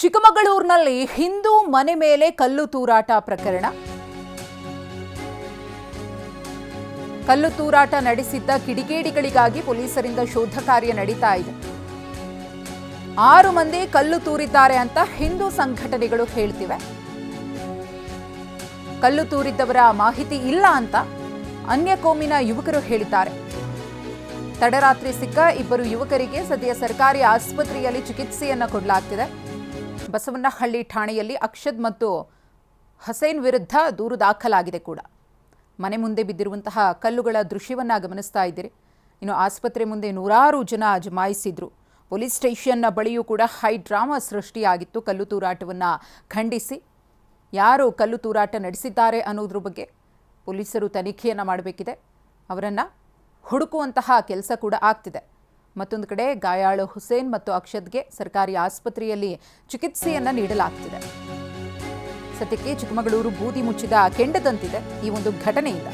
ಚಿಕ್ಕಮಗಳೂರಿನಲ್ಲಿ ಹಿಂದೂ ಮನೆ ಮೇಲೆ ಕಲ್ಲು ತೂರಾಟ ಪ್ರಕರಣ. ಕಲ್ಲು ತೂರಾಟ ನಡೆಸಿದ್ದ ಕಿಡಿಗೇಡಿಗಳಿಗಾಗಿ ಪೊಲೀಸರಿಂದ ಶೋಧ ಕಾರ್ಯ ನಡೀತಾ ಇದೆ. 6 ಮಂದಿ ಕಲ್ಲು ತೂರಿದ್ದಾರೆ ಅಂತ ಹಿಂದೂ ಸಂಘಟನೆಗಳು ಹೇಳ್ತಿವೆ. ಕಲ್ಲು ತೂರಿದ್ದವರ ಮಾಹಿತಿ ಇಲ್ಲ ಅಂತ ಅನ್ಯ ಕೋಮಿನ ಯುವಕರು ಹೇಳಿದ್ದಾರೆ. ತಡರಾತ್ರಿ ಸಿಕ್ಕ 2 ಯುವಕರಿಗೆ ಸದ್ಯ ಸರ್ಕಾರಿ ಆಸ್ಪತ್ರೆಯಲ್ಲಿ ಚಿಕಿತ್ಸೆಯನ್ನ ಕೊಡಲಾಗ್ತಿದೆ. ಬಸವನಹಳ್ಳಿ ಠಾಣೆಯಲ್ಲಿ ಅಕ್ಷದ್ ಮತ್ತು ಹಸೇನ್ ವಿರುದ್ಧ ದೂರು ದಾಖಲಾಗಿದೆ ಕೂಡ. ಮನೆ ಮುಂದೆ ಬಿದ್ದಿರುವಂತಹ ಕಲ್ಲುಗಳ ದೃಶ್ಯವನ್ನ ಗಮನಿಸ್ತಾ ಇದ್ದೀರಿ. ಇನ್ನು ಆಸ್ಪತ್ರೆ ಮುಂದೆ ನೂರಾರು ಜನ ಜಮಾಯಿಸಿದ್ರು. ಪೊಲೀಸ್ ಸ್ಟೇಷನ್ನ ಬಳಿಯೂ ಕೂಡ ಹೈ ಡ್ರಾಮಾ ಸೃಷ್ಟಿಯಾಗಿತ್ತು. ಕಲ್ಲು ತೂರಾಟವನ್ನು ಖಂಡಿಸಿ ಯಾರು ಕಲ್ಲು ತೂರಾಟ ನಡೆಸಿದ್ದಾರೆ ಅನ್ನೋದ್ರ ಬಗ್ಗೆ ಪೊಲೀಸರು ತನಿಖೆಯನ್ನು ಮಾಡಬೇಕಿದೆ. ಅವರನ್ನು ಹುಡುಕುವಂತಹ ಕೆಲಸ ಕೂಡ ಆಗ್ತಿದೆ. ಮತ್ತೊಂದು ಕಡೆ ಗಾಯಾಳು ಹುಸೇನ್ ಮತ್ತು ಅಕ್ಷದ್ಗೆ ಸರ್ಕಾರಿ ಆಸ್ಪತ್ರೆಯಲ್ಲಿ ಚಿಕಿತ್ಸೆಯನ್ನು ನೀಡಲಾಗ್ತಿದೆ. ಸದ್ಯಕ್ಕೆ ಚಿಕ್ಕಮಗಳೂರು ಬೂದಿ ಮುಚ್ಚಿದ ಕೆಂಡದಂತಿದೆ ಈ ಒಂದು ಘಟನೆಯಿಂದ.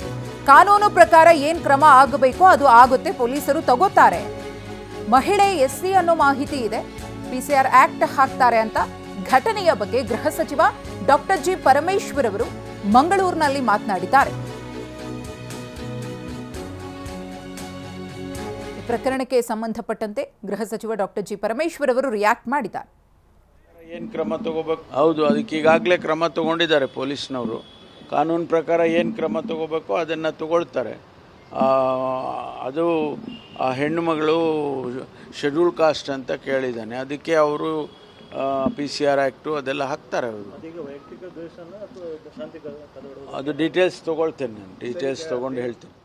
ಕಾನೂನು ಪ್ರಕಾರ ಏನು ಕ್ರಮ ಆಗಬೇಕೋ ಅದು ಆಗುತ್ತೆ, ಪೊಲೀಸರು ತಗೋತಾರೆ. ಮಹಿಳೆ ಎಸ್ಸಿ ಅನ್ನೋ ಮಾಹಿತಿ ಇದೆ, PCR ಆಕ್ಟ್ ಹಾಕ್ತಾರೆ ಅಂತ ಘಟನೆಯ ಬಗ್ಗೆ ಗೃಹ ಸಚಿವ ಡಾಕ್ಟರ್ ಜಿ ಪರಮೇಶ್ವರ್ ಅವರು ಮಂಗಳೂರಿನಲ್ಲಿ ಮಾತನಾಡಿದ್ದಾರೆ. ಪ್ರಕರಣಕ್ಕೆ ಸಂಬಂಧಪಟ್ಟಂತೆ ಗೃಹ ಸಚಿವ ಡಾಕ್ಟರ್ ಜಿ ಪರಮೇಶ್ವರ್ ಅವರು ರಿಯಾಕ್ಟ್ ಮಾಡಿದ್ದಾರೆ. ಏನು ಕ್ರಮ ತಗೋಬೇಕು? ಹೌದು, ಅದಕ್ಕೆ ಈಗಾಗಲೇ ಕ್ರಮ ತಗೊಂಡಿದ್ದಾರೆ ಪೊಲೀಸ್ನವರು. ಕಾನೂನು ಪ್ರಕಾರ ಏನು ಕ್ರಮ ತಗೋಬೇಕು ಅದನ್ನು ತಗೊಳ್ತಾರೆ. ಅದು ಆ ಹೆಣ್ಣು ಮಗಳು ಶೆಡ್ಯೂಲ್ ಕಾಸ್ಟ್ ಅಂತ ಕೇಳಿದ್ದಾನೆ, ಅದಕ್ಕೆ ಅವರು PCR ಆ್ಯಕ್ಟು ಅದೆಲ್ಲ ಹಾಕ್ತಾರೆ. ಅವರು ಅದು ಡೀಟೇಲ್ಸ್ ತೊಗೊಳ್ತೇನೆ, ನಾನು ಡೀಟೇಲ್ಸ್ ತೊಗೊಂಡು ಹೇಳ್ತೇನೆ.